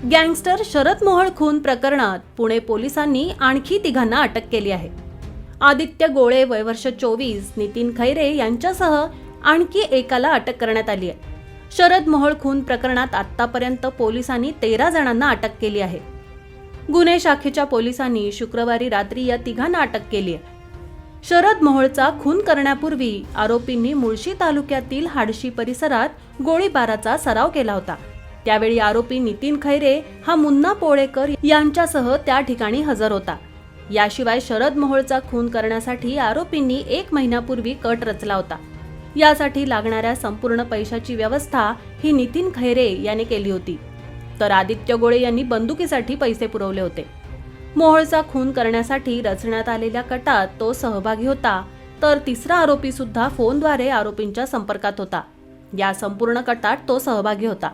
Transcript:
Gangster Sharad Mohol खून प्रकरणात पुणे पोलिसांनी आणखी तिघांना अटक केली आहे। आदित्य गोळे वय वर्ष 24, नितीन खैरे यांच्यासह आणखी एकाला अटक करण्यात आली आहे। शरद मोहोळ खून प्रकरणात आतापर्यंत पोलिसांनी 13 जणांना अटक केली आहे। गुन्हे शाखेच्या पोलिसांनी शुक्रवारी रात्री या तिघांना अटक केली आहे। शरद मोहोळचा खून करण्यापूर्वी आरोपींनी मुळशी तालुक्यातील हाडशी परिसरात गोळीबाराचा सराव केला होता। त्यावेळी आरोपी नितीन खैरे हा मुन्ना पोळेकर यांच्यासह त्या ठिकाणी हजर होता। याशिवाय शरद मोहोळचा खून करण्यासाठी आरोपींनी 1 महिन्यापूर्वी कट रचला होता। यासाठी लागणाऱ्या संपूर्ण पैशाची व्यवस्था ही नितीन खैरे याने केली होती, तर आदित्य गोळे यांनी बंदुकीसाठी पैसे पुरवले होते। मोहोळचा खून करण्यासाठी रचण्यात आलेल्या कटात तो सहभागी होता, तर तिसरा आरोपी सुद्धा फोनद्वारे आरोपींच्या संपर्कात होता। या संपूर्ण कटात तो सहभागी होता।